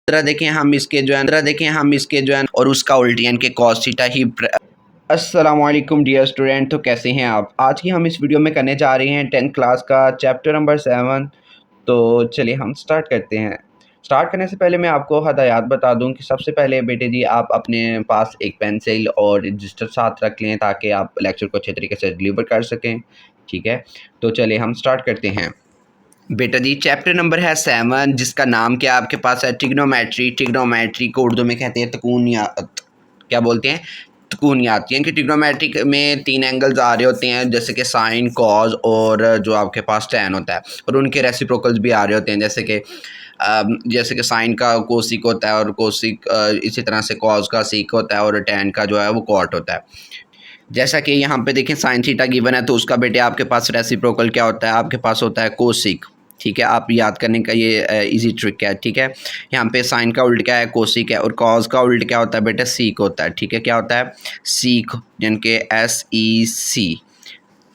तरह देखें हम इसके जो है और उसका उल्टी यानी कि cos थीटा ही। अस्सलाम वालेकुम डियर स्टूडेंट, तो कैसे हैं आप। आज की हम इस वीडियो में करने जा रहे हैं 10th क्लास का चैप्टर नंबर 7। तो चलिए हम स्टार्ट करते हैं। स्टार्ट करने से पहले मैं आपको हदायत बता दूं कि सबसे पहले बेटे जी आप अपने पास एक पेंसिल और रजिस्टर साथ रख लें ताकि आप लेक्चर को अच्छे तरीके से डिलीवर कर सकें। ठीक है, तो चलिए हम स्टार्ट करते हैं। बेटा जी चैप्टर नंबर है 7 जिसका नाम क्या आपके पास है ट्रिग्नोमेट्री। ट्रिग्नोमेट्री को उर्दू में कहते हैं तकूनियात, क्या बोलते हैं, तकूनियात। यानी कि ट्रिग्नोमेट्री में 3 एंगल्स आ रहे होते हैं जैसे कि साइन, कॉज और जो आपके पास टैन होता है, और उनके रेसिप्रोकल्स भी आ रहे होते हैं जैसे कि साइन का कोसिक होता है और कोसिक इसी तरह से कॉज का सीक होता है और टैन का जो है वो कॉट होता है। जैसा कि यहाँ पे देखें साइन थीटा गिवन है तो उसका बेटे आपके पास रेसिप्रोकल क्या होता है, आपके पास होता है कोसिक। ठीक है, आप याद करने का ये इजी ट्रिक है। ठीक है, यहाँ पे साइन का उल्ट क्या है, कोसिक है, और कॉज का उल्ट क्या होता है बेटा, सीक होता है। ठीक है, क्या होता है, सीक, यानी कि SEC।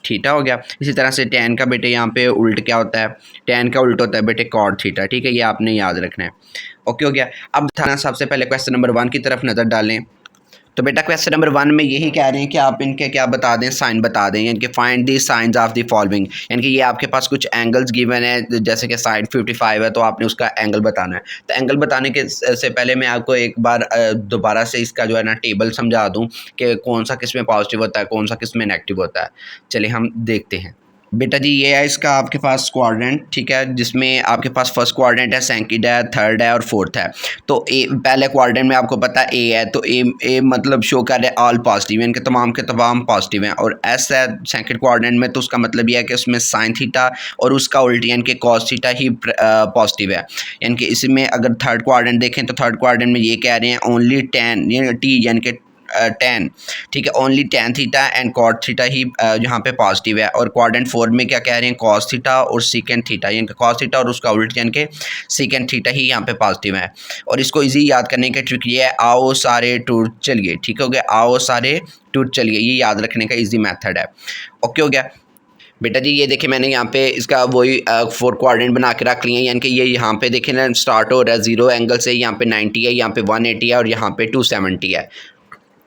थीटा हो गया। इसी तरह से टैन का बेटे यहाँ पे उल्ट क्या होता है, टैन का उल्ट होता है बेटे कॉट थीटा। ठीक है, ये आपने याद रखना है। ओके हो गया। अब थाना सबसे पहले क्वेश्चन नंबर 1 की तरफ नज़र डालें। तो बेटा क्वेश्चन नंबर 1 में यही कह रहे हैं कि आप इनके क्या बता दें, साइन बता दें, यानी कि find the science of the following. यानी कि ये आपके पास कुछ एंगल्स गिवन है जैसे कि साइन 55 है तो आपने उसका एंगल बताना है। तो एंगल बताने के से पहले मैं आपको एक बार दोबारा से इसका जो है ना टेबल समझा दूं कि कौन सा किस में पॉजिटिव होता है, कौन सा किस में नेगेटिव होता है। चलिए हम देखते हैं। बेटा जी ये है इसका आपके पास क्वाड्रेंट। ठीक है, जिसमें आपके पास फर्स्ट क्वाड्रेंट है, सेकंड है, थर्ड है और फोर्थ है। तो ए पहले क्वाड्रेंट में आपको पता है ए है, तो ए मतलब शो कर रहा है ऑल पॉजिटिव, यानी कि तमाम के तमाम पॉजिटिव हैं। और एस है सेकंड क्वाड्रेंट में, तो उसका मतलब यह है कि उसमें साइन थीटा और उसका उल्टी यानी कि कॉस थीटा ही पॉजिटिव है। यानी कि इसमें अगर थर्ड क्वाड्रेंट देखें तो थर्ड क्वाड्रेंट में ये कह रहे हैं ओनली टेन यानी कि 10। ठीक है, only tan theta and cot theta ही यहाँ पे पॉजिटिव है। और क्वाड्रेंट 4 में क्या कह रहे हैं, कॉस थीटा और सीकेंट थीटा, यानी कि कॉस थीटा और उसका उल्ट यानी कि सीकेंट थीटा ही यहाँ पे पॉजिटिव है। और इसको इजी याद करने का ट्रिक ये है, आओ सारे टूर चलिए। ठीक हो गया, आओ सारे टूर चलिए, ये याद रखने का ईजी मैथड है। ओके हो गया। बेटा जी ये देखिए मैंने यहाँ पे इसका वही 4 क्वाड्रेंट बना के रख लिए हैं, यानी कि ये यहाँ पे देखें ना स्टार्ट हो रहा है 0 एंगल से, यहाँ पे 90 है, यहाँ पे 180 है और यहाँ पे 270 है।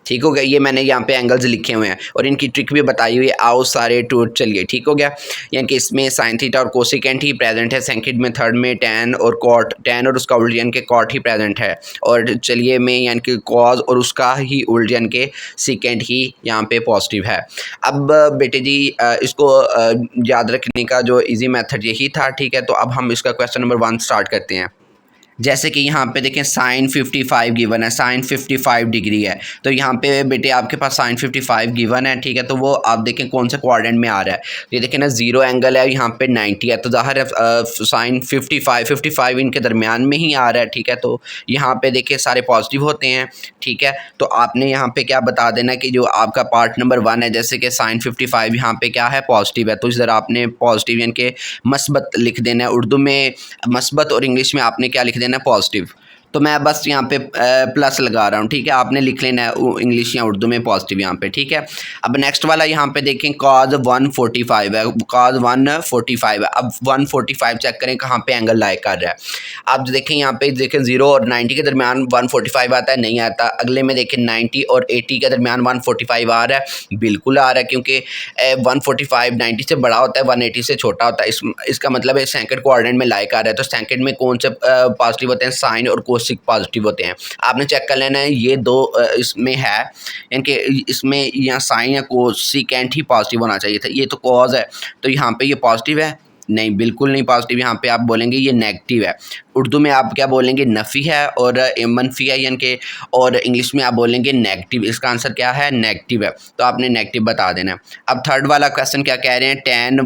ठीक हो गया, ये मैंने यहाँ पे एंगल्स लिखे हुए हैं और इनकी ट्रिक भी बताई हुई है। आओ सारे टूर चलिए। ठीक हो गया, यानी कि इसमें साइन थीटा और कोसिकेंट ही प्रेजेंट है, सेकंड में, थर्ड में टैन और कॉट, टैन और उसका उल्ट यानी कि कॉट ही प्रेजेंट है। और चलिए में यानी कि कॉज और उसका ही उल्ट यानी कि सीकेंट ही यहाँ पे पॉजिटिव है। अब बेटे जी इसको याद रखने का जो इजी मेथड यही था। ठीक है, तो अब हम इसका क्वेश्चन नंबर 1 स्टार्ट करते हैं। जैसे कि यहाँ पे देखें साइन 55 गिवन है, साइन 55 डिग्री है, तो यहाँ पे बेटे आपके पास साइन 55 गिवन है। ठीक है, तो वो आप देखें कौन से क्वाड्रेंट में आ रहा है। ये देखें ना 0 एंगल है, यहाँ पे 90 है, तो ज़ाहिर है साइन 55 इनके दरमियान में ही आ रहा है। ठीक है, तो यहाँ पे देखिए सारे पॉजिटिव होते हैं। ठीक है, तो आपने यहाँ पे क्या बता देना कि जो आपका पार्ट नंबर 1 है, जैसे कि साइन 55 यहाँ पे क्या है, पॉजिटिव है, तो इस तरह आपने पॉजिटिव यानी कि मस्बत लिख देना है। उर्दू में मस्बत और इंग्लिश में आपने क्या लिख देना है, पॉजिटिव। तो मैं बस यहाँ पे प्लस लगा रहा हूँ। ठीक है, आपने लिख लेना है इंग्लिश या उर्दू में पॉजिटिव यहाँ पे। ठीक है, अब नेक्स्ट वाला यहाँ पे देखें कॉज 145 है, कॉज 145 है। अब 145 चेक करें कहाँ पे एंगल लाई कर रहा है। आप देखें यहाँ पे देखें 0 और 90 के दरमियान 145 आता है, नहीं आता। अगले में देखें 90 और 80 के दरमियान 145 आ रहा है, बिल्कुल आ रहा है, क्योंकि 145 90 से बड़ा होता है, 180 से छोटा होता है। इसका मतलब है सेकंड क्वाड्रेंट में लाई कर रहा है, तो सेकंड में कौन से पॉजिटिव होते हैं, साइन और कोसिक पॉजिटिव होते हैं। आपने चेक कर लेना है ये दो इसमें है, यानी कि इसमें यहाँ साइन या कोसिकेंट ही पॉजिटिव होना चाहिए था। ये तो कॉज है, तो यहाँ पे ये पॉजिटिव है, नहीं बिल्कुल नहीं पॉजिटिव। यहाँ पे आप बोलेंगे ये नेगेटिव है। उर्दू में आप क्या बोलेंगे, नफ़ी है और मनफी है, यानी कि, और इंग्लिश में आप बोलेंगे नेगेटिव। इसका आंसर क्या है, नेगेटिव है, तो आपने नेगेटिव बता देना है। अब थर्ड वाला क्वेश्चन क्या कह रहे हैं, टैन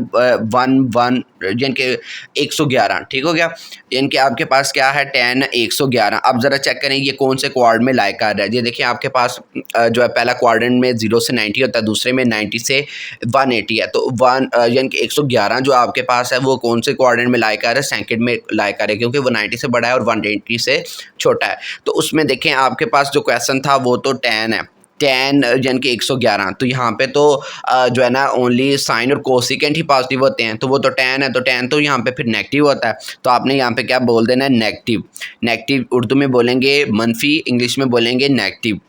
1 यानी कि 111। ठीक हो गया, यानी कि आपके पास क्या है, टैन 111। अब ज़रा चेक करें ये कौन से क्वाड्रेंट में लाई कर रहा है। ये देखिए आपके पास जो है पहला क्वाड्रेंट में 0 से 90 होता है, दूसरे में 90 से 180 है, तो 1 यानी कि 111 जो आपके पास है वो कौन से क्वाड्रेंट में लाई कर रहा है, सेकंड में लाई कर रहा है, क्योंकि वो 90 से बड़ा है और 180 से छोटा है। तो उसमें देखें आपके पास जो क्वेश्चन था वो तो टैन है, टेन यानी कि 111, तो यहाँ पे तो जो है ना ओनली साइन और कोसिकेंट ही पॉजिटिव होते हैं, तो वो तो टेन है, तो टेन तो यहाँ पे फिर नेगेटिव होता है, तो आपने यहाँ पे क्या बोल देना है, नेगेटिव। नेगेटिव उर्दू में बोलेंगे मनफी, इंग्लिश में बोलेंगे नेगेटिव।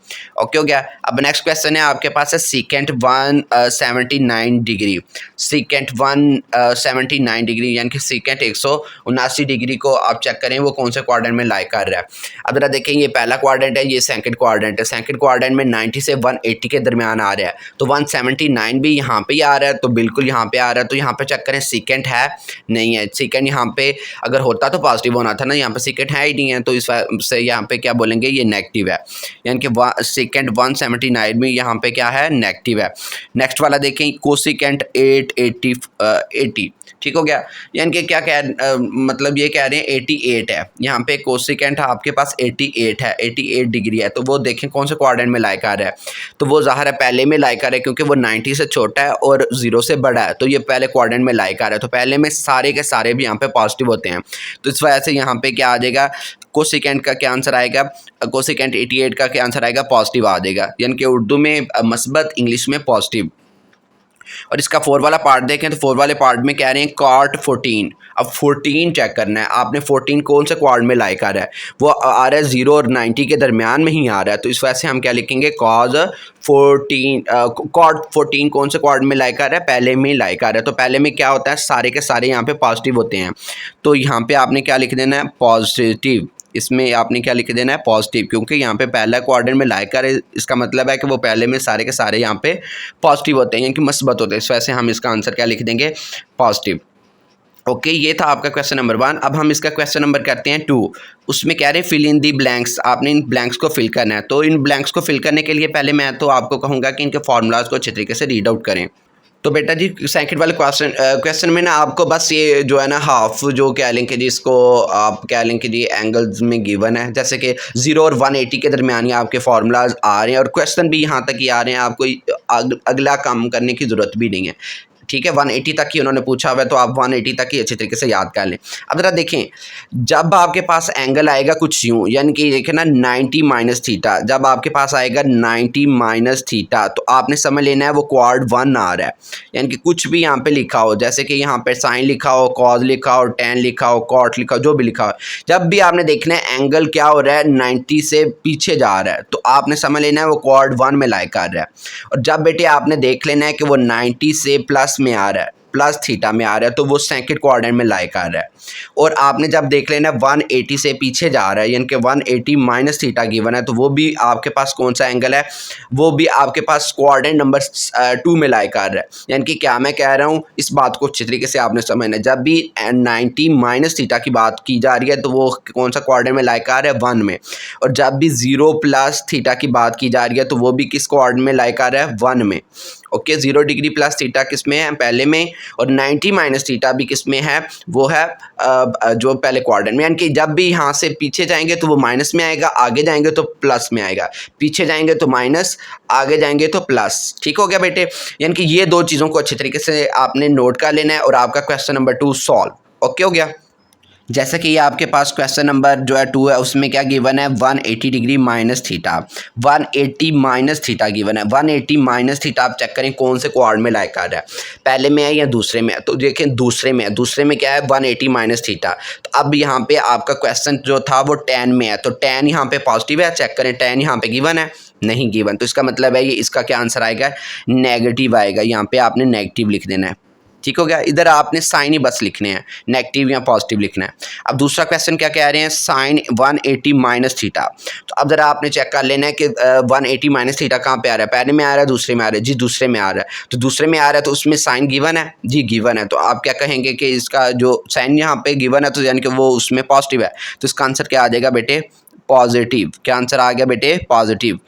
ओके हो गया। अब नेक्स्ट क्वेश्चन है आपके पास है सीकेंट 179 डिग्री। सीकेंट 179 डिग्री यानी कि सीकेंट 179 डिग्री को आप चेक करें वो कौन से क्वाड्रेंट में लाई कर रहा है। अब जरा देखें, ये पहला क्वाड्रेंट है, ये सेकंड क्वाड्रेंट है। सेकंड क्वाड्रेंट में 90 से 180 के दरमियान आ रहा है, तो 179 भी यहाँ पे ही आ रहा है, तो बिल्कुल यहाँ पे आ रहा है, तो यहाँ पे चेक करें सीकेंट है, नहीं है। सीकेंट यहाँ पे अगर होता तो पॉजिटिव होना था ना, यहाँ पे सीकेंट है ही नहीं है, तो इस से यहाँ पे क्या बोलेंगे, ये नेगेटिव है, यानी कि सीकेंट 179 में यहाँ पे क्या है, नेगेटिव है। नेक्स्ट वाला देखें, कोसिकेंट 880, ठीक हो गया, यानी कि क्या मतलब ये कह रहे हैं 88 है, यहाँ पे कोसिकेंट आपके पास 88 है, 88 डिग्री है, तो वो देखें कौन से क्वाड्रेंट में लाई कर रहा है, तो वो ज़ाहिर है पहले में लाई कर रहा है, क्योंकि वो 90 से छोटा है और 0 से बड़ा है, तो ये पहले क्वाड्रेंट में लाई कर रहा है, तो पहले में सारे के सारे भी यहाँ पे पॉजिटिव होते हैं, तो इस वजह से यहाँ पे क्या आ जाएगा, कोसिकेंट का क्या आंसर आएगा, कोसिकेंट 88 का क्या आंसर आएगा, पॉजिटिव आ जाएगा, यानी कि उर्दू में मस्बत, इंग्लिश में पॉजिटिव। और इसका 4 वाला पार्ट देखें, तो 4 वाले पार्ट में कह रहे हैं कॉट 14। अब 14 चेक करना है आपने, 14 कौन से क्वाड्रेंट में लाई कर रहा है, वो आ रहा है 0 और 90 के दरमियान में ही आ रहा है, तो इस वजह से हम क्या लिखेंगे, कॉज 14, कॉट 14 कौन से क्वाड्रेंट में लाई कर रहा है, पहले में ही लाई कर रहा है, तो पहले में क्या होता है, सारे के सारे यहाँ पे पॉजिटिव होते हैं, तो यहाँ पे आपने क्या लिख देना है, पॉजिटिव। इसमें आपने क्या लिख देना है, पॉजिटिव, क्योंकि यहाँ पे पहला क्वाड्रेंट में लाई कर, इसका मतलब है कि वो पहले में सारे के सारे यहाँ पे पॉजिटिव होते हैं, यानी कि मस्बत होते हैं, इस वजह से हम इसका आंसर क्या लिख देंगे, पॉजिटिव। ओके, ये था आपका क्वेश्चन नंबर 1। अब हम इसका क्वेश्चन नंबर करते हैं 2। उसमें कह रहे हैं फिल इन दी ब्लैंक्स, आपने इन ब्लैंक्स को फिल करना है, तो इन ब्लैंक्स को फिल करने के लिए पहले मैं तो आपको कहूँगा कि इनके फार्मूलाज को अच्छे तरीके से रीड आउट करें। तो बेटा जी सेकंड वाले क्वेश्चन में ना आपको बस ये जो है ना हाफ जो कह लें कि जी इसको आप कह लें कि जी एंगल्स में गिवन है, जैसे कि 0 और 180 के दरमियान ही आपके फार्मूलाज आ रहे हैं और क्वेश्चन भी यहाँ तक ही आ रहे हैं, आपको अगला काम करने की ज़रूरत भी नहीं है, ठीक है। 180 तक ही उन्होंने पूछा हुआ है, तो आप 180 तक ही अच्छे तरीके से याद कर लें। अब ज़रा देखें, जब आपके पास एंगल आएगा कुछ यूँ, यानी कि देखें ना 90 माइनस थीटा, जब आपके पास आएगा 90 माइनस थीटा, तो आपने समझ लेना है वो क्वाड 1 आ रहा है, यानी कि कुछ भी यहाँ पे लिखा हो, जैसे कि यहाँ पे साइन लिखा हो, कॉज लिखा हो, टेन लिखा हो, कॉट लिखा हो, जो भी लिखा हो, जब भी आपने देखना है एंगल क्या हो रहा है, 90 से पीछे जा रहा है, तो आपने समझ लेना है वो क्वाड 1 में लाई कर रहा है। और जब बेटे आपने देख लेना है कि वो 90 से प्लस में आ रहा है, प्लस थीटा में आ रहा है, तो वो सेकंड क्वाड्रेंट में लाई कर रहा है। और आपने जब देख लेना 180 से पीछे जा रहा है, यानी कि 180 माइनस थीटा गिवन है, तो वो भी आपके पास कौन सा एंगल है, वो भी आपके पास क्वाड्रेंट नंबर 2 में लाई कर रहा है। यानी कि क्या मैं कह रहा हूँ, इस बात को अच्छी तरीके से आपने समझना है, जब भी 90 माइनस थीटा की बात की जा रही है, तो वो कौन सा क्वाड्रेंट में लाई कर रहा है, 1 में। और जब भी 0 प्लस थीटा की बात की जा रही है, तो वो भी किस क्वाड्रेंट में लाई कर रहा है, 1 में। ओके, 0 डिग्री प्लस थीटा किस में है, पहले में, और 90 माइनस थीटा भी किस में है, वो है जो पहले क्वाड्रेंट में। यानी कि जब भी यहाँ से पीछे जाएंगे तो वो माइनस में आएगा, आगे जाएंगे तो प्लस में आएगा, पीछे जाएंगे तो माइनस, आगे जाएंगे तो प्लस। ठीक हो गया बेटे, यानी कि ये दो चीज़ों को अच्छे तरीके से आपने नोट कर लेना है और आपका क्वेश्चन नंबर 2 सॉल्व। ओके हो गया। जैसे कि ये आपके पास क्वेश्चन नंबर जो है 2 है, उसमें क्या गिवन है, 180 degree minus theta, 180 minus theta given है। 180 माइनस थीटा आप चेक करें कौन से क्वाड्रेंट में लाई कर रहा है, पहले में है या दूसरे में है, तो देखें दूसरे में है। दूसरे में क्या है, 180 माइनस थीटा। तो अब यहाँ पे आपका क्वेश्चन जो था वो 10 में है, तो 10 यहाँ पे पॉजिटिव है, चेक करें 10 यहाँ पे गिवन है, नहीं गिवन, तो इसका मतलब है ये इसका क्या आंसर आएगा, नेगेटिव आएगा। यहाँ पे आपने नेगेटिव लिख देना है। ठीक हो गया, इधर आपने साइन ही बस लिखने हैं, नेगेटिव या पॉजिटिव लिखना है। अब दूसरा क्वेश्चन क्या कह रहे हैं, साइन 180 माइनस थीटा। तो अब ज़रा आपने चेक कर लेना है कि 180 माइनस थीटा कहाँ पे आ रहा है, पहले में आ रहा है, दूसरे में आ रहा है, जी दूसरे में आ रहा है। तो दूसरे में आ रहा है तो उसमें साइन गिवन है, जी गिवन है, तो आप क्या कहेंगे कि इसका जो साइन यहाँ पे गिवन है, तो यानी कि वो उसमें पॉजिटिव है, तो इसका आंसर क्या आ जाएगा बेटे, पॉजिटिव। क्या आंसर आ गया बेटे, पॉजिटिव।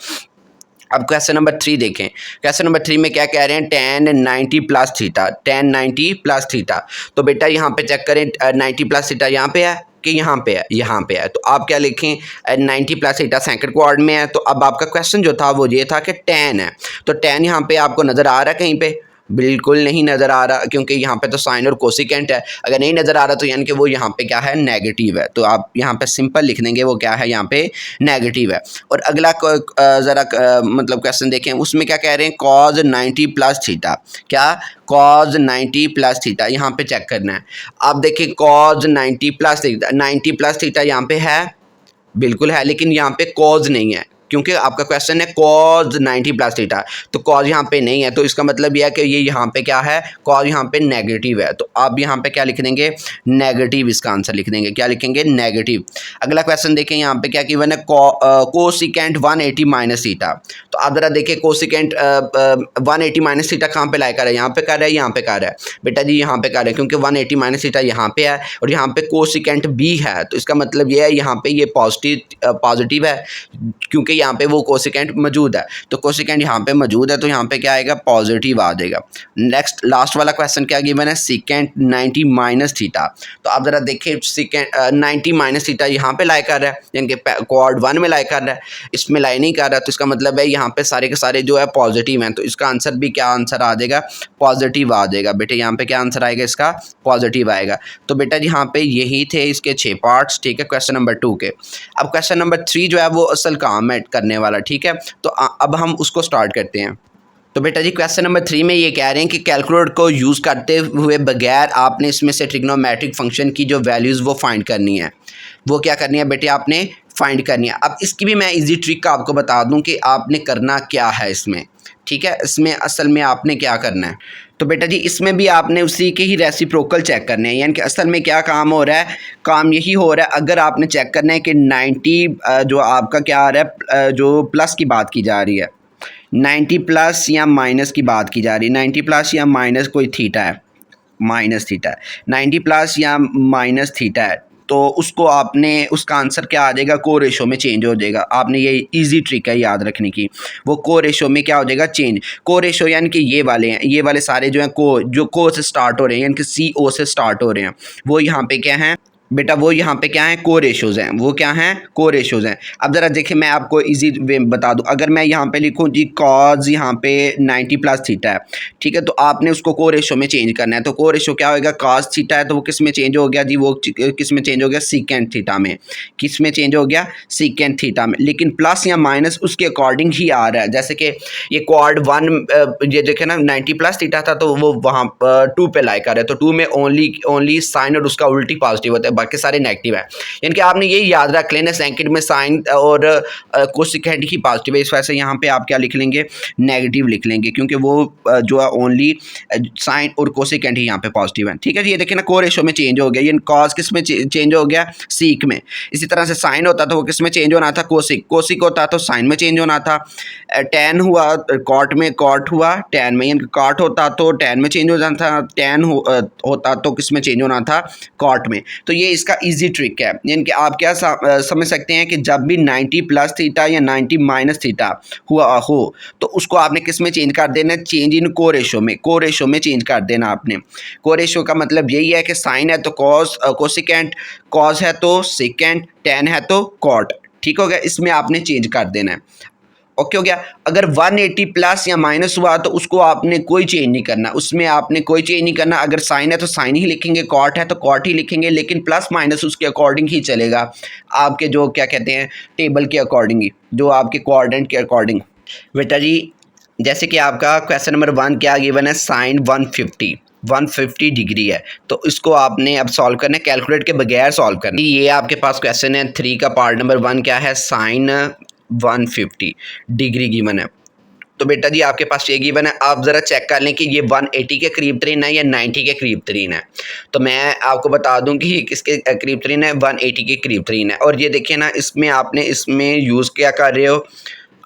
अब क्वेश्चन नंबर 3 देखें, क्वेश्चन नंबर 3 में क्या कह रहे हैं, tan 90 plus theta, tan 90 plus theta. तो बेटा यहाँ पे चेक करें 90 प्लस थीटा यहाँ पे है कि यहाँ पे है, यहाँ पे है, तो आप क्या लिखें, 90 प्लस थीटा सेकंड क्वाड्रेंट में है। तो अब आपका क्वेश्चन जो था वो ये था कि tan है, तो tan यहाँ पे आपको नज़र आ रहा है कहीं पे, बिल्कुल नहीं नज़र आ रहा, क्योंकि यहाँ पे तो साइन और कोसिकेंट है। अगर नहीं नज़र आ रहा तो यानी कि वो यहाँ पे क्या है, नेगेटिव है। तो आप यहाँ पे सिंपल लिख देंगे वो क्या है, यहाँ पे नेगेटिव है। और अगला ज़रा मतलब क्वेश्चन देखें, उसमें क्या कह रहे हैं, कॉज 90 प्लस थीटा। क्या, कॉज 90 प्लस थीटा, यहाँ पे चेक करना है। आप देखिए cause 90 plus theta, 90 plus theta यहाँ पे है, बिल्कुल है, लेकिन यहाँ पे कॉज नहीं है, क्योंकि आपका क्वेश्चन है कॉज 90 प्लस थीटा, तो कॉज यहाँ पे नहीं है। तो इसका मतलब यह है कि ये यहाँ पे क्या है, कॉज यहाँ पे नेगेटिव है। तो आप यहाँ पे क्या लिख देंगे, नेगेटिव, इसका आंसर लिख देंगे। क्या लिखेंगे, नेगेटिव। अगला क्वेश्चन देखें, यहाँ पे क्या गिवन है, कोसिकेंट 180 माइनस थीटा। तो आप ज़रा देखिए कोसिकेंट 180 माइनस थीटा कहाँ पे लाया कर है, यहाँ पे कर रहा है, यहाँ पे कर रहा है बेटा जी, यहाँ पे कर रहा है, क्योंकि 180 माइनस थीटा यहाँ पे है और यहाँ पे कोसिकेंट बी है। तो इसका मतलब ये है यहाँ पे ये पॉजिटिव है, क्योंकि यहाँ पे वो कोसिकेंट मौजूद है। तो कोसिकेंट यहाँ पे मौजूद है, तो यहाँ पे क्या आएगा, पॉजिटिव आ जाएगा। नेक्स्ट लास्ट वाला क्वेश्चन क्या गिवन है, सिकेंट 90 माइनस थीटा। तो आप ज़रा देखिए सिकेंट 90 माइनस थीटा यहाँ पे लाई कर रहा है, यानी कि क्वाड 1 में लाई कर रहा है, इसमें लाई नहीं कर रहा। तो इसका मतलब है यहाँ पे सारे के सारे जो है पॉजिटिव हैं। तो इसका आंसर भी क्या आंसर आ जाएगा, पॉजिटिव आ जाएगा। बेटे यहाँ पे क्या आंसर आएगा, इसका पॉजिटिव आएगा। तो बेटा जी यहाँ पे यही थे इसके 6 पार्ट्स, ठीक है, क्वेश्चन नंबर 2 के। अब क्वेश्चन नंबर 3 जो है वो असल काम है करने वाला, ठीक है। तो अब हम उसको स्टार्ट करते हैं। तो बेटा जी क्वेश्चन नंबर 3 में ये कह रहे हैं कि कैलकुलेटर को यूज़ करते हुए बगैर आपने इसमें से ट्रिग्नोमेट्रिक फंक्शन की जो वैल्यूज़ वो फाइंड करनी है। वो क्या करनी है बेटे, आपने फाइंड करनी है। अब इसकी भी मैं इजी ट्रिक आपको बता दूं कि आपने करना क्या है इसमें, ठीक है। इसमें असल में आपने क्या करना है, तो बेटा जी इसमें भी आपने उसी के ही रेसिप्रोकल चेक करने हैं। यानी कि असल में क्या काम हो रहा है, काम यही हो रहा है, अगर आपने चेक करना है कि 90 जो आपका क्या आ रहा है, जो प्लस की बात की जा रही है, 90 प्लस या माइनस की बात की जा रही है, 90 प्लस या माइनस कोई थीटा है, माइनस थीटा है, 90 प्लस या माइनस थीटा है, तो उसको आपने उसका आंसर क्या आ जाएगा, को रेशो में चेंज हो जाएगा। आपने ये इजी ट्रिक है याद रखने की, वो को रेशो में क्या हो जाएगा, चेंज। को रेशो यानी कि ये वाले हैं, ये वाले सारे जो हैं जो को से स्टार्ट हो रहे हैं, यानी कि सी ओ से स्टार्ट हो रहे हैं, वो यहाँ पे क्या हैं बेटा, वो यहाँ पे क्या है, को रेशोज़ हैं। वो क्या हैं, को रेशोज़ हैं। अब ज़रा देखिए मैं आपको इजी वे में बता दूँ, अगर मैं यहाँ पे लिखूँ जी कॉज यहाँ पे 90 प्लस थीटा है, ठीक है, तो आपने उसको को रेशो में चेंज करना है। तो को रेशो क्या होगा, कॉज थीटा है, तो वो किस में चेंज हो गया जी, वो किस में चेंज हो गया, सीकेंट थीटा में। किस में चेंज हो गया, सीकेंट थीटा में। लेकिन प्लस या माइनस उसके अकॉर्डिंग ही आ रहा है। जैसे कि ये क्वाड 1 ये देखे ना 90 प्लस थीटा था, तो वो वहाँ 2 पे लाई कर है, तो 2 में ओनली साइन और उसका उल्टी पॉजिटिव होता है, बाकी सारे नेगेटिव है। यानी कि आपने ये याद रख लेना, सेकंड में साइन और कोसेकेंट ही पॉजिटिव है, इस वजह से यहाँ पे आप क्या लिख लेंगे, नेगेटिव लिख लेंगे, क्योंकि वो जो है ओनली साइन और कोसेकेंट ही यहाँ पे पॉजिटिव है, ठीक है जी। ये देखिए ना को रेशो में चेंज हो गया, ये कॉस किस में चेंज हो गया, सीक में। इसी तरह से साइन होता तो वो किस में चेंज होना था, कोसिक। कोसिक होता तो साइन में चेंज होना था। टेन हुआ कॉट में, कॉट हुआ टेन में, यानी कॉट होता तो टेन में चेंज हो जाना था, टेन होता तो किस में चेंज होना था, कॉट में। तो ये इसका इजी ट्रिक है। यानी कि आप क्या समझ सकते हैं कि जब भी 90 प्लस थीटा या 90 माइनस थीटा हुआ हो, तो उसको आपने किस में चेंज कर देना, चेंज इन को रेशो में, को रेशो में चेंज कर देना आपने। को रेशो का मतलब यही है कि साइन है तो कॉस कोसिकेंट, कॉस है तो सेकेंट, टेन है तो कॉट, ठीक हो गया। इसमें आपने चेंज कर देना है, ओके हो गया। अगर 180 प्लस या माइनस हुआ तो उसको आपने कोई चेंज नहीं करना, उसमें आपने कोई चेंज नहीं करना। अगर साइन है तो साइन ही लिखेंगे, कॉट है तो कॉट ही लिखेंगे, लेकिन प्लस माइनस उसके अकॉर्डिंग ही चलेगा, आपके जो क्या कहते हैं टेबल के अकॉर्डिंग ही, जो आपके कोऑर्डिनेट के अकॉर्डिंग। बेटा जी जैसे कि आपका क्वेश्चन नंबर 1 क्या गिवन है, साइन 150 डिग्री है, तो इसको आपने अब सॉल्व करना है, कैलकुलेट के बगैर सॉल्व करना है। ये आपके पास क्वेश्चन है 3 का पार्ट नंबर 1 क्या है, साइन 150 डिग्री गिवन है। तो बेटा जी आपके पास ये गिवन है, आप ज़रा चेक कर लें कि ये 180 के करीब तरीन है या 90 के करीब तरीन है। तो मैं आपको बता दूं कि किसके करीब तरीन है, 180 के करीब तरीन है। और ये देखिए ना, इसमें आपने इसमें यूज़ क्या कर रहे हो,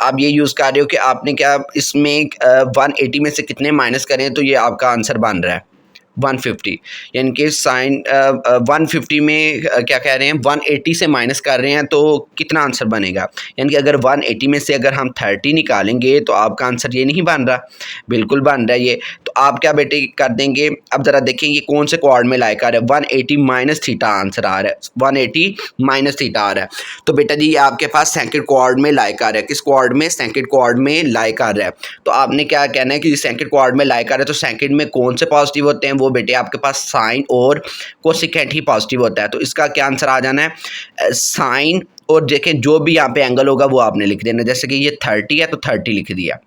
आप ये यूज़ कर रहे हो कि आपने क्या इसमें 180 में से कितने माइनस करें तो ये आपका आंसर बन रहा है। 150, यानी कि साइन 150 में क्या कह रहे हैं 180 से माइनस कर रहे हैं, तो कितना आंसर बनेगा। यानी कि अगर 180 में से अगर हम 30 निकालेंगे तो आपका आंसर ये नहीं बन रहा, बिल्कुल बन रहा है ये। तो आप क्या बेटे कर देंगे, अब ज़रा देखें ये कौन से क्वाड में लाइक आ रहा है, 180 माइनस थीटा आंसर आ रहा है, 180 माइनस थीटा आ रहा है। तो बेटा जी आपके पास सेकंड क्वाड में लाइक आ रहा है, किस क्वाड में, सेकंड क्वाड में लाइक आ रहा है। तो आपने क्या कहना है कि सेकंड क्वाड में लाइक आ रहा है, तो सेकंड में कौन से पॉजिटिव होते हैं, वो बेटे आपके पास साइन और कोसेकेंट ही पॉजिटिव होता है। तो इसका क्या आंसर आ जाना है, साइन और देखें जो भी यहाँ पे एंगल होगा वो आपने लिख देना, जैसे कि ये 30 है तो 30 लिख दिया,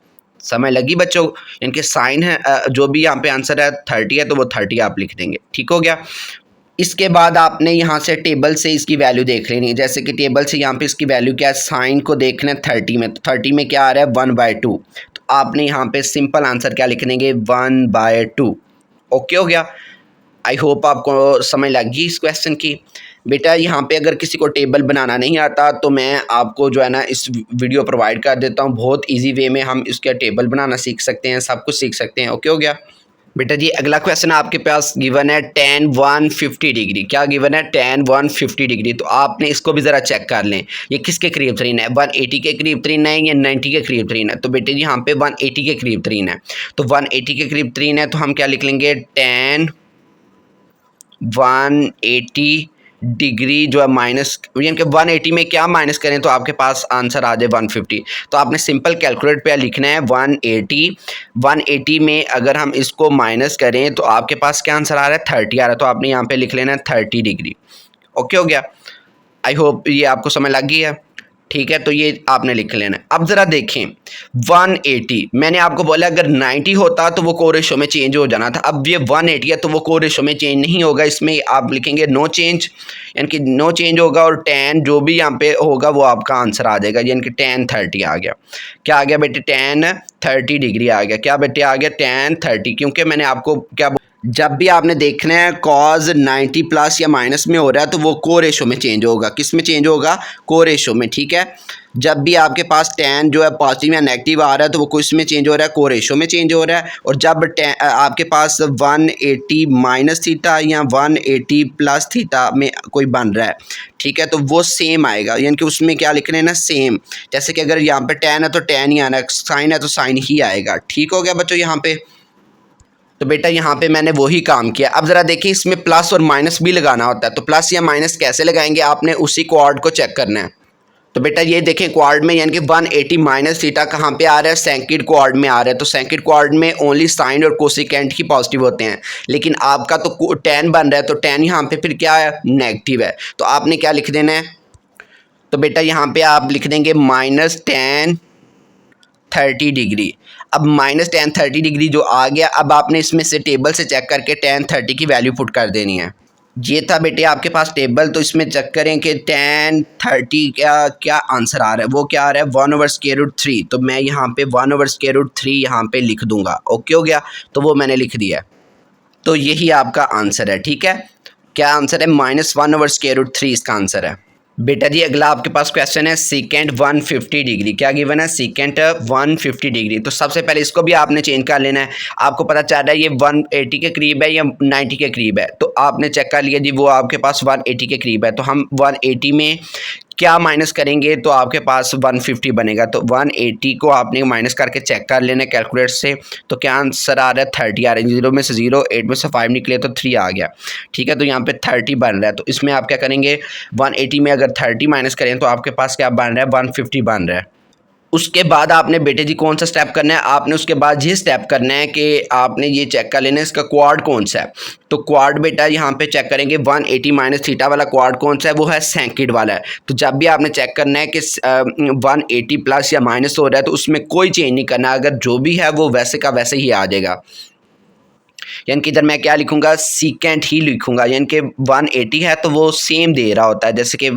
समझ लगी बच्चों। इनके साइन है जो भी यहाँ पे आंसर है 30 है तो वो 30 आप लिख देंगे, ठीक हो गया। इसके बाद आपने यहाँ से टेबल से इसकी वैल्यू देख लेनी है, जैसे कि टेबल से यहाँ पे इसकी वैल्यू क्या है, साइन को देखना है 30 में, तो 30 में क्या आ रहा है 1/2, तो आपने यहाँ पे सिंपल आंसर क्या लिख देंगे 1/2। ओके हो गया। आई होप आपको समझ लग गई इस क्वेश्चन की। बेटा यहाँ पे अगर किसी को टेबल बनाना नहीं आता तो मैं आपको जो है ना इस वीडियो प्रोवाइड कर देता हूँ, बहुत इजी वे में हम इसका टेबल बनाना सीख सकते हैं, सब कुछ सीख सकते हैं। ओके हो गया। बेटा जी अगला क्वेश्चन आपके पास गिवन है tan 150 डिग्री, क्या गिवन है tan 150 डिग्री। तो आपने इसको भी ज़रा चेक कर लें, ये किसके करीब तरीन है, 180 के करीब तरीन है या 90 के करीब तरीन है। तो बेटे जी यहाँ पे 180 के करीब तरीन है, तो 180 के करीब तरीन है तो हम क्या लिख लेंगे tan 180 डिग्री जो है माइनस, यानी कि 180 में क्या माइनस करें तो आपके पास आंसर आ जाए 150। तो आपने सिंपल कैलकुलेट पे लिखना है 180 में अगर हम इसको माइनस करें तो आपके पास क्या आंसर आ रहा है 30 आ रहा है, तो आपने यहाँ पे लिख लेना है 30 डिग्री। ओके हो गया। आई होप ये आपको समझ लग गई है, ठीक है। तो ये आपने लिख लेना है। अब ज़रा देखें 180, मैंने आपको बोला अगर 90 होता तो वो को रेशो में चेंज हो जाना था, अब ये 180 है तो वो को रेशो में चेंज नहीं होगा, इसमें आप लिखेंगे नो चेंज, यानी कि नो चेंज होगा और tan जो भी यहाँ पे होगा वो आपका आंसर आ जाएगा, यानी कि tan 30 आ गया। क्या आ गया बेटे, tan 30 डिग्री आ गया। क्या बेटे आ गया tan 30, क्योंकि मैंने आपको क्या, जब भी आपने देखना है कॉज 90 प्लस या माइनस में हो रहा है तो वो को रेशो में चेंज होगा, किस में चेंज होगा, को रेशो में, ठीक है। जब भी आपके पास tan जो है पॉजिटिव या नेगेटिव आ रहा है तो वो किस में चेंज हो रहा है, को रेशो में चेंज हो रहा है। और जब आपके पास 180 माइनस थीटा या 180 प्लस थीटा में कोई बन रहा है, ठीक है, तो वो सेम आएगा, यानी कि उसमें क्या लिखना है ना, सेम। जैसे कि अगर यहाँ पे tan है तो tan ही आना है, साइन है तो साइन ही आएगा, ठीक हो गया बच्चों यहाँ पे। तो बेटा यहाँ पे मैंने वही काम किया। अब ज़रा देखिए इसमें प्लस और माइनस भी लगाना होता है, तो प्लस या माइनस कैसे लगाएंगे, आपने उसी क्वाड को चेक करना है। तो बेटा ये देखें क्वाड में, यानी कि 180 माइनस थीटा कहाँ पे आ रहा है, सेकंड क्वाड में आ रहा है। तो सेकंड क्वाड में ओनली साइन और कोसेकेंट ही पॉजिटिव होते हैं, लेकिन आपका तो tan बन रहा है, तो tan यहाँ पे फिर क्या है, नेगेटिव है। तो आपने क्या लिख देना है, तो बेटा यहाँ पे आप लिख देंगे -tan 30 डिग्री। अब -tan 30 डिग्री जो आ गया, अब आपने इसमें से टेबल से चेक करके tan 30 की वैल्यू पुट कर देनी है। ये था बेटे आपके पास टेबल, तो इसमें चेक करें कि tan 30 क्या आंसर आ रहा है, वो क्या आ रहा है 1/√3। तो मैं यहाँ पे 1/√3 यहाँ पे लिख दूंगा। ओके हो गया, तो वो मैंने लिख दिया। तो यही आपका आंसर है, ठीक है। क्या आंसर है, -1/√3 इसका आंसर है। बेटा जी अगला आपके पास क्वेश्चन है सेकेंड 150 डिग्री, क्या गिवन है, सेकेंड 150 डिग्री। तो सबसे पहले इसको भी आपने चेंज कर लेना है। आपको पता चल रहा है ये 180 के करीब है या 90 के करीब है, तो आपने चेक कर लिया जी वो आपके पास 180 के करीब है। तो हम 180 में क्या माइनस करेंगे तो आपके पास 150 बनेगा। तो 180 को आपने माइनस करके चेक कर लेना कैलकुलेटर से, तो क्या आंसर आ रहा है 30 आ रहा है। 0 में से 0, 8 में से 5 निकले तो 3 आ गया, ठीक है। तो यहाँ पे 30 बन रहा है। तो इसमें आप क्या करेंगे, 180 में अगर 30 माइनस करें तो आपके पास क्या बन रहा है, 150 बन रहा है। उसके बाद आपने बेटे जी कौन सा स्टेप करना है, आपने उसके बाद ये स्टेप करना है कि आपने ये चेक कर लेना है इसका क्वाड कौन सा है। तो क्वाड बेटा यहाँ पे चेक करेंगे 180 माइनस थीटा वाला क्वाड कौन सा है, वो है सेकंड वाला है। तो जब भी आपने चेक करना है कि 180 प्लस या माइनस हो रहा है तो उसमें कोई चेंज नहीं करना, अगर जो भी है वो वैसे का वैसे ही आ जाएगा। यानी कि इधर मैं क्या लिखूंगा, सीकेंट ही लिखूंगा, यानी कि 180 है तो वो सेम दे रहा होता है, जैसे कि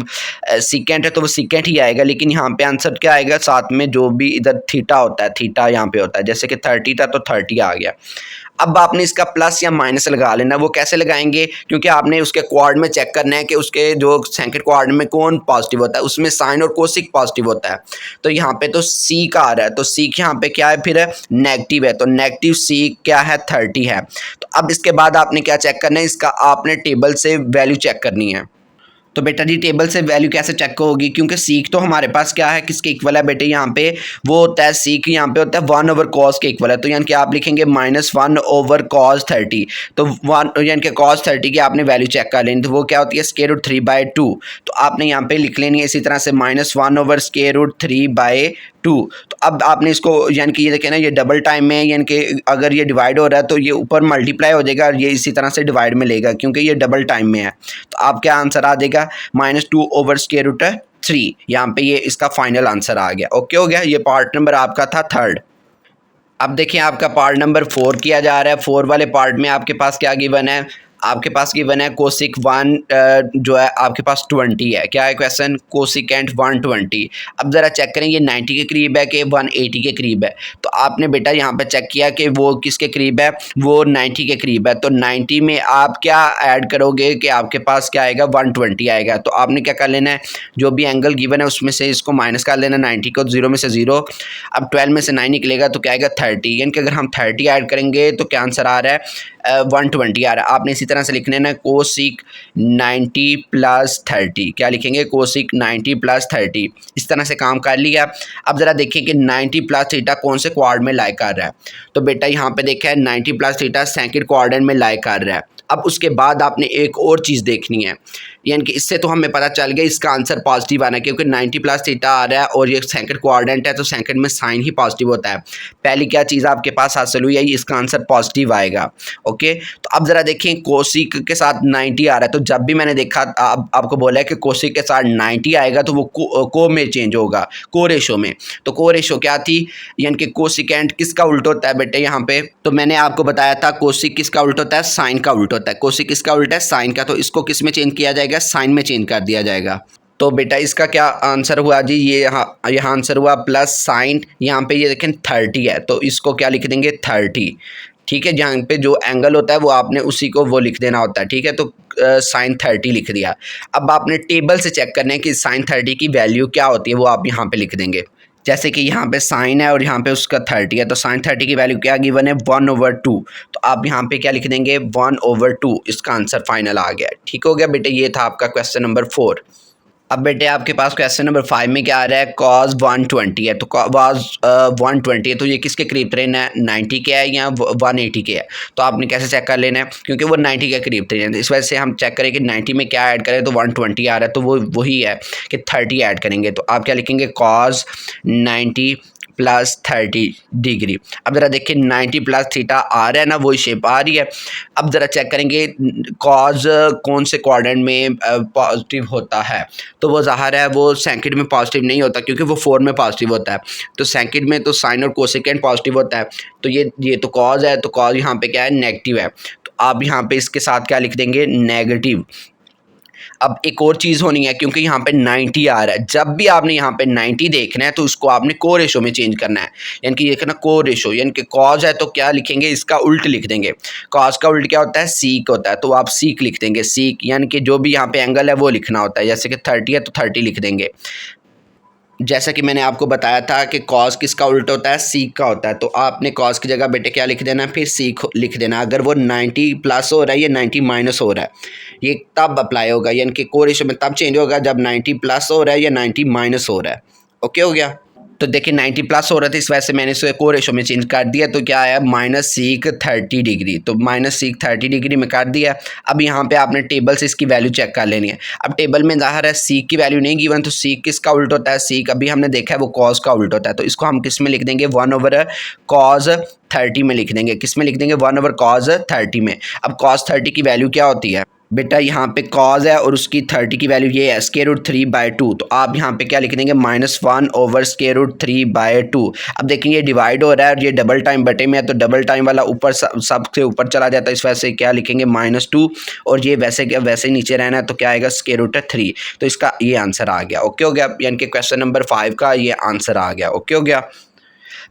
सीकेंट है तो वो सीकेंट ही आएगा, लेकिन यहाँ पे आंसर क्या आएगा, साथ में जो भी इधर थीटा होता है, थीटा यहाँ पे होता है, जैसे कि 30 था तो 30 आ गया। अब आपने इसका प्लस या माइनस लगा लेना। वो कैसे लगाएंगे, क्योंकि आपने उसके क्वाड में चेक करना है कि उसके जो सेकंड क्वाड में कौन पॉजिटिव होता है, उसमें साइन और कोसिक पॉजिटिव होता है। तो यहाँ पे तो सी का आ रहा है, तो सी यहाँ पे क्या है फिर नेगेटिव है, तो नेगेटिव सी क्या है 30 है। तो अब इसके बाद आपने क्या चेक करना है, इसका आपने टेबल से वैल्यू चेक करनी है। तो बेटा जी टेबल से वैल्यू कैसे चेक होगी, क्योंकि सीक तो हमारे पास क्या है, किसके इक्वल है बेटे, यहाँ पे वो होता है सीक यहाँ पे होता है 1/cos के इक्वल है। तो यानी कि आप लिखेंगे -1/cos 30। तो 1 यानी कि cos 30 की आपने वैल्यू चेक कर लेनी, तो वो क्या होती है √3/2। तो आपने यहाँ पे लिख लेनी है इसी तरह से -1/√3/2। तो अब आपने इसको यानी कि ये देखें ना, ये डबल टाइम में यानी कि अगर ये डिवाइड हो रहा है तो ये ऊपर मल्टीप्लाई हो जाएगा और ये इसी तरह से डिवाइड में लेगा, क्योंकि ये डबल टाइम में है। तो आप क्या आंसर आ जाएगा -2/√3। यहाँ पे ये इसका फाइनल आंसर आ गया। ओके हो गया, ये पार्ट नंबर आपका था 3rd। अब देखिए आपका पार्ट नंबर 4 किया जा रहा है। 4 वाले पार्ट में आपके पास क्या गिवन है, आपके पास गिवन है कोसिक 1 जो है आपके पास 20 है। क्या है क्वेश्चन, कोसिकेंट 120। अब ज़रा चेक करें ये 90 के करीब है कि 180 के करीब है। तो आपने बेटा यहाँ पे चेक किया कि वो किसके करीब है, वो 90 के करीब है। तो 90 में आप क्या ऐड करोगे कि आपके पास क्या आएगा 120 आएगा। तो आपने क्या कर लेना है, जो भी एंगल गिवन है उसमें से इसको माइनस कर लेना 90 को, 0 में से 0। अब 12 में से 9 निकलेगा तो क्या आएगा 30। यानी कि अगर हम 30 ऐड करेंगे तो क्या आंसर आ रहा है 120 आ रहा है। आपने इसी तरह से लिखने ना कोसिक 90 + 30। क्या लिखेंगे, कोसिक 90 + 30। इस तरह से काम कर लिया। अब ज़रा देखिए कि 90 + थीटा कौन से क्वाड्रेंट में लाई कर रहा है। तो बेटा यहाँ पे देखा है 90 + थीटा सेकंड क्वाड्रेंट में लाई कर रहा है। अब उसके बाद आपने एक और चीज़ देखनी है, यानी कि इससे तो हमें पता चल गया इसका आंसर पॉजिटिव आना है, क्योंकि 90 + थीटा आ रहा है और ये सेकंड क्वाड्रेंट है तो सेकंड में साइन ही पॉजिटिव होता है। पहली क्या चीज़ आपके पास हासिल हुई है, इसका आंसर पॉजिटिव आएगा। ओके, तो अब ज़रा देखें कोसिक के साथ 90 आ रहा है। तो जब भी मैंने देखा आपको बोला है कि कोसिक के साथ 90 आएगा तो वो को में चेंज होगा, को रेशो में। तो को रेशो क्या थी, यानी कि कोसिकेंट किसका उल्टा होता है बेटे यहाँ पे। तो मैंने आपको बताया था कोसिक किसका उल्टा होता है, साइन का उल्टा होता है। कोसिक किसका उल्टा है, साइन का। तो इसको किस में चेंज किया जाएगा, साइन में चेंज कर दिया जाएगा। तो बेटा इसका क्या आंसर हुआ जी, ये यहाँ आंसर हुआ प्लस साइन, यहाँ पे ये देखें 30 है तो इसको क्या लिख देंगे 30। ठीक है, जहाँ पे जो एंगल होता है वो आपने उसी को वो लिख देना होता है। ठीक है, तो साइन 30 लिख दिया। अब आपने टेबल से चेक करना है कि साइन 30 की वैल्यू क्या होती है, वो आप यहाँ पे लिख देंगे। जैसे कि यहाँ पे साइन है और यहाँ पे उसका 30 है, तो साइन 30 की वैल्यू क्या गिवन है 1/2। तो आप यहाँ पे क्या लिख देंगे 1/2। इसका आंसर फाइनल आ गया। ठीक हो गया बेटे, ये था आपका क्वेश्चन नंबर 4। अब बेटे आपके पास क्वेश्चन नंबर 5 में क्या आ रहा है, cos 120 है। तो cos 120 है तो ये किसके करीब तरीन है, 90 के है या 180 के है। तो आपने कैसे चेक कर लेना है, क्योंकि वो 90 के करीब तरीन है, इस वजह से हम चेक करें कि 90 में क्या ऐड करें तो 120 आ रहा है, तो वो वही है कि 30 ऐड करेंगे। तो आप क्या लिखेंगे cos 90 + 30 डिग्री। अब ज़रा देखिए 90 + थीटा आ रहा है ना, वही शेप आ रही है। अब ज़रा चेक करेंगे कॉज कौन से क्वाड्रेंट में पॉजिटिव होता है। तो वो ज़ाहिर है वो सेकंड में पॉजिटिव नहीं होता, क्योंकि वो 4 में पॉजिटिव होता है। तो सेकंड में तो साइन और कोसेकेंट पॉजिटिव होता है। तो ये तो कॉज है, तो कॉज यहाँ पे क्या है, नेगेटिव है। तो आप यहाँ पे इसके साथ क्या लिख देंगे, नेगेटिव। अब एक और चीज़ होनी है, क्योंकि यहाँ पे 90 आ रहा है, जब भी आपने यहाँ पे 90 देखना है तो उसको आपने को रेशो में चेंज करना है। यानी कि देखना को रेशो, यानी कि कॉज है तो क्या लिखेंगे, इसका उल्ट लिख देंगे। कॉज का उल्ट क्या होता है, सीक होता है। तो आप सीक लिख देंगे, सीक यानी कि जो भी यहाँ पे एंगल है वो लिखना होता है। जैसे कि 30 है तो 30 लिख देंगे। जैसा कि मैंने आपको बताया था कि कॉस किसका उल्टा होता है, सीक का होता है। तो आपने कॉस की जगह बेटे क्या लिख देना, फिर सीक लिख देना। अगर वो 90 प्लस हो रहा है या 90 माइनस हो रहा है, ये तब अप्लाई होगा, यानी कि को रेशो में तब चेंज होगा जब 90 प्लस हो रहा है या 90 माइनस हो रहा है। ओके हो गया। तो देखिए 90 प्लस हो रहा था, इस वजह से मैंने इसे को रेशो में चेंज कर दिया। तो क्या आया -सीक 30 डिग्री। तो -सीक 30 डिग्री में कर दिया। अब यहाँ पे आपने टेबल से इसकी वैल्यू चेक कर लेनी है। अब टेबल में ज़ाहिर है सीक की वैल्यू नहीं गिवन, तो सीक किसका उल्टा होता है, सीक अभी हमने देखा है वो कॉस का उल्टा होता है। तो इसको हम किस में लिख देंगे, 1/cos 30 में लिख देंगे। किस में लिख देंगे, 1/cos 30 में। अब cos 30 की वैल्यू क्या होती है बेटा, यहाँ पे cos है और उसकी 30 की वैल्यू ये है √3/2। तो आप यहाँ पे क्या लिख देंगे, -1/√3/2। अब देखेंगे ये डिवाइड हो रहा है और ये डबल टाइम बटे में है, तो डबल टाइम वाला ऊपर सबसे ऊपर चला जाता है। इस वजह से क्या लिखेंगे -2, और ये वैसे क्या वैसे नीचे रहना है, तो क्या आएगा √3। तो इसका ये आंसर आ गया। ओके हो गया, यानी कि क्वेश्चन नंबर 5 का ये आंसर आ गया। ओके हो गया।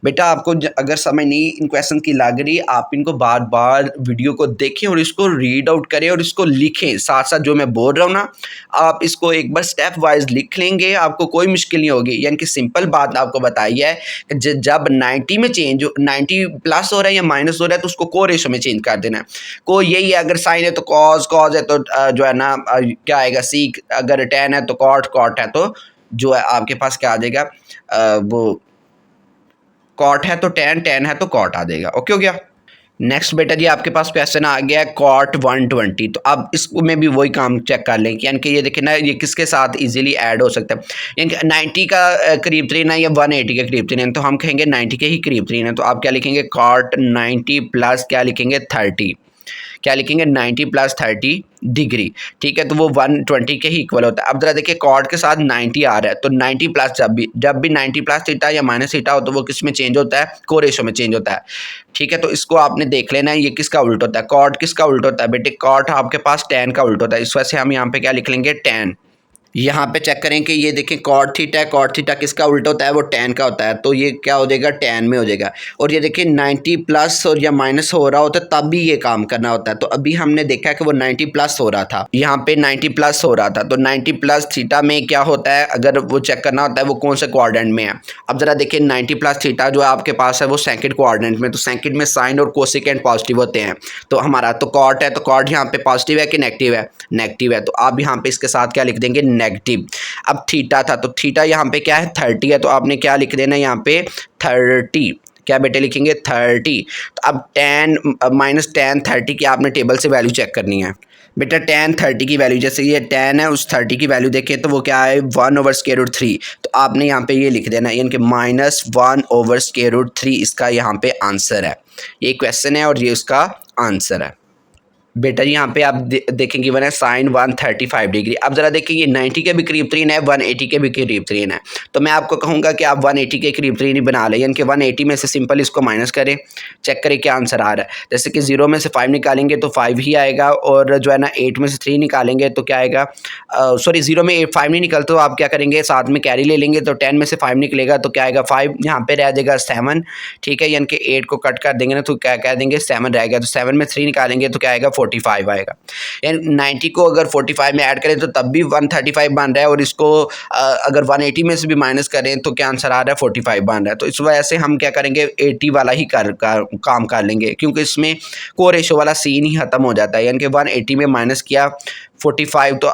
बेटा आपको अगर समझ नहीं इन क्वेश्चन की लग रही, आप इनको बार बार वीडियो को देखें और इसको रीड आउट करें और इसको लिखें साथ साथ जो मैं बोल रहा हूँ ना, आप इसको एक बार स्टेप वाइज लिख लेंगे, आपको कोई मुश्किल नहीं होगी। यानी कि सिंपल बात आपको बताई है कि जब 90 में चेंज 90 प्लस हो रहा है या माइनस हो रहा है तो उसको को रेशो में चेंज कर देना है। को यही है, अगर साइन है तो कॉज, कॉज है तो जो है ना क्या आएगा सीक, अगर टेन है तो कॉट, कॉट है तो जो है आपके पास क्या आ जाएगा, वो कॉट है तो टेन, टेन है तो कॉट आ जाएगा। ओके हो गया। नेक्स्ट बेटा जी आपके पास क्वेश्चन आ गया कॉट 120। तो अब इसमें भी वही काम चेक कर लें कि यानी कि ये देखिए ना, ये किसके साथ इजीली ऐड हो सकता है। यानी कि 90 का करीब तरीन है या 180 के करीब तरीन है, तो हम कहेंगे 90 के ही करीब तरीन है। तो आप क्या लिखेंगे, कॉट 90 प्लस क्या लिखेंगे 30, क्या लिखेंगे 90 प्लस 30 डिग्री। ठीक है, तो वो 120 के ही इक्वल होता है। अब जरा देखिए कॉट के साथ 90 आ रहा है, तो 90 प्लस जब भी 90 प्लस थीटा या माइनस थीटा हो तो वो किस में चेंज होता है, को रेशो में चेंज होता है। ठीक है, तो इसको आपने देख लेना है ये किसका उल्ट होता है, कॉट किसका उल्ट होता है बेटे, कॉट आपके पास टेन का उल्ट होता है। इस वजह से हम यहाँ पे क्या लिख लेंगे, टेन। यहाँ पे चेक करें कि ये देखें कॉट थीटा है, कॉट थीटा किसका उल्टा होता है, वो टेन का होता है, तो ये क्या हो जाएगा, टेन में हो जाएगा। और ये देखिए 90 प्लस और या माइनस हो रहा होता है तब भी ये काम करना होता है। तो अभी हमने देखा कि वो 90 प्लस हो रहा था, यहाँ पे 90 प्लस हो रहा था, तो 90 प्लस थीटा में क्या होता है, अगर वो चेक करना होता है वो कौन से क्वाड्रेंट में है। अब जरा देखिए 90 प्लस थीटा जो आपके पास है वो सेकंड क्वाड्रेंट में, तो सेकंड में साइन और कोसेकेंट पॉजिटिव होते हैं। तो हमारा तो कॉट है, तो कॉट यहाँ पे पॉजिटिव है कि नेगेटिव है, नेगेटिव है, तो आप यहाँ पे इसके साथ क्या लिख देंगे, नेगेटिव। अब थीटा था, तो थीटा यहाँ पे क्या है 30 है, तो आपने क्या लिख देना यहाँ पे 30, क्या बेटे लिखेंगे 30। तो अब टेन माइनस टेन 30 की आपने टेबल से वैल्यू चेक करनी है बेटा। टेन 30 की वैल्यू, जैसे ये टेन है उस 30 की वैल्यू देखें तो वो क्या है 1/√3। तो आपने यहाँ पे ये लिख देना यानी कि -1/√3 इसका यहाँ पे आंसर है। ये क्वेश्चन है और ये उसका आंसर है बेटा। यहाँ पे आप देखेंगे वन है साइन 135 डिग्री। अब जरा देखिए ये 90 के भी करीब तरीन है, 180 के भी करीब तरीन है, तो मैं आपको कहूँगा कि आप 180 के करीब तरीन ही बना लें, यानी कि 180 में से सिंपल इसको माइनस करें, चेक करें क्या आंसर आ रहा है। जैसे कि 0 में से 5 निकालेंगे तो 5 ही आएगा, और जो है ना 8 में से 3 निकालेंगे तो क्या आएगा, सॉरी 0 में 5 नहीं निकलता, तो आप क्या करेंगे साथ में कैरी ले लेंगे, तो 10 में से 5 निकलेगा तो क्या आएगा 5, यहाँ पे रह जाएगा 7। ठीक है, यानी कि 8 को कट कर देंगे ना तो क्या कह देंगे 7 रहेगा, तो 7 में 3 निकालेंगे तो क्या आएगा 45 आएगा। यानी 90 को अगर 45 में ऐड करें तो तब भी 135 बन रहा है, और इसको अगर 180 में से भी माइनस करें तो क्या आंसर आ रहा है 45 बन रहा है। तो इस वजह से हम क्या करेंगे 80 वाला ही काम कर लेंगे, क्योंकि इसमें को रेशो वाला सीन ही खत्म हो जाता है। यानी कि 180 में माइनस किया 45 तो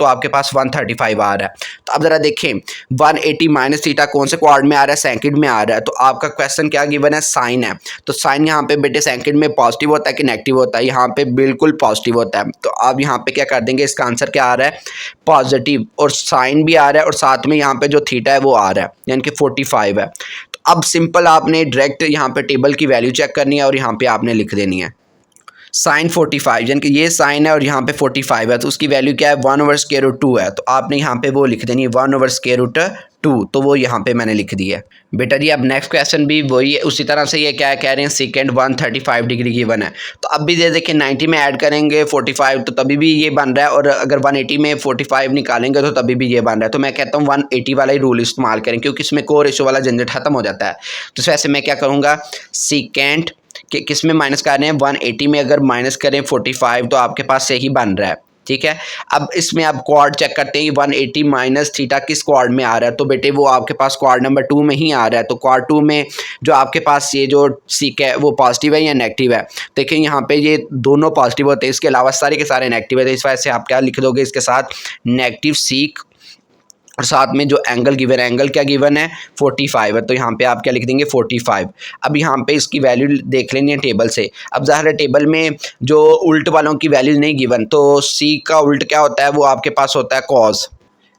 आपके पास 135 आ रहा है। तो अब ज़रा देखें 180 माइनस थीटा कौन से क्वाड्रेंट में आ रहा है, सेकंड में आ रहा है। तो आपका क्वेश्चन क्या गिवन है, साइन है, तो साइन यहाँ पे बेटे सेकंड में पॉजिटिव होता है कि नेगेटिव होता है, यहाँ पे बिल्कुल पॉजिटिव होता है। तो आप यहाँ पे क्या कर देंगे, इसका आंसर क्या आ रहा है पॉजिटिव, और साइन भी आ रहा है और साथ में यहाँ पे जो थीटा है वो आ रहा है, यानी कि 45 है। तो अब सिंपल आपने डायरेक्ट यहाँ पे टेबल की वैल्यू चेक करनी है और यहाँ पे आपने लिख देनी है साइन 45, यानी कि ये साइन है और यहाँ पे 45 है, तो उसकी वैल्यू क्या है 1/√2 है। तो आपने यहाँ पे वो लिख देनी है 1/√2, तो वो यहाँ पे मैंने लिख दी है बेटा जी। अब नेक्स्ट क्वेश्चन भी वही है, उसी तरह से ये क्या कह रहे हैं सेकेंड 135 डिग्री गिवन है। तो अब भी देखिए 90 में ऐड करेंगे 45 तो तभी भी ये बन रहा है, और अगर 180 में 45 निकालेंगे तो तभी भी ये बन रहा है। तो मैं कहता हूँ 180 वाला ही रूल इस्तेमाल करें, क्योंकि इसमें को रेशो वाला झंझट खत्म हो जाता है। तो वैसे मैं क्या करूँगा, सेकेंड कि किस में माइनस कर रहे हैं 180 में, अगर माइनस करें 45 तो आपके पास सही बन रहा है। ठीक है, अब इसमें आप क्वाड चेक करते हैं 180 माइनस थीटा किस क्वाड में आ रहा है, तो बेटे वो आपके पास क्वाड नंबर 2 में ही आ रहा है। तो क्वाड 2 में जो आपके पास ये जो सीक है वो पॉजिटिव है या नेगेटिव है, देखिए यहाँ पे ये दोनों पॉजिटिव होते हैं, इसके अलावा सारे के सारे नेगेटिव है। तो इस वजह से आप क्या लिख दोगे इसके साथ नेगेटिव सीक, और साथ में जो एंगल गिवन है, एंगल क्या गिवन है 45 है, तो यहाँ पे आप क्या लिख देंगे 45। अब यहाँ पे इसकी वैल्यू देख लेनी है टेबल से। अब ज़ाहिर है टेबल में जो उल्ट वालों की वैल्यू नहीं गिवन, तो सी का उल्ट क्या होता है, वो आपके पास होता है कॉस।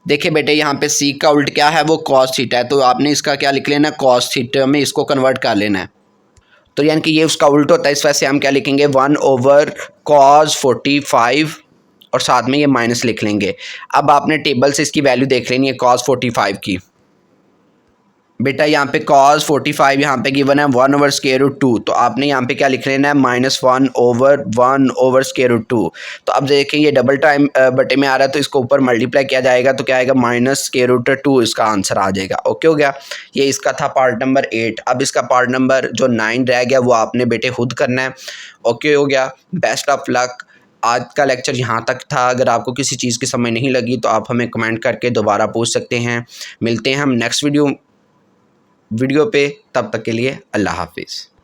देखिए बेटे यहाँ पे सी का उल्ट क्या है, वो कॉस थीटा है, तो आपने इसका क्या लिख लेना है कॉस थीटा में इसको कन्वर्ट कर लेना है। तो यानी कि ये उसका उल्ट होता है, इस वजह से हम क्या लिखेंगे 1/cos 45, और साथ में ये माइनस लिख लेंगे। अब आपने टेबल से इसकी वैल्यू देख लेनी है cos 45 की। बेटा यहाँ पे cos 45 यहाँ पे गिवन है 1/√2, तो आपने यहाँ पे क्या लिख लेना है -1/1/√2। तो अब देखें ये डबल टाइम बटे में आ रहा है तो इसको ऊपर मल्टीप्लाई किया जाएगा तो क्या आएगा -√2 इसका आंसर आ जाएगा। ओके हो गया, ये इसका था पार्ट नंबर 8। अब इसका पार्ट नंबर जो 9 रह गया वो आपने बेटे खुद करना है। ओके हो गया, बेस्ट ऑफ लक। आज का लेक्चर यहाँ तक था। अगर आपको किसी चीज़ की समझ नहीं लगी तो आप हमें कमेंट करके दोबारा पूछ सकते हैं। मिलते हैं हम नेक्स्ट वीडियो पे, तब तक के लिए अल्लाह हाफिज़।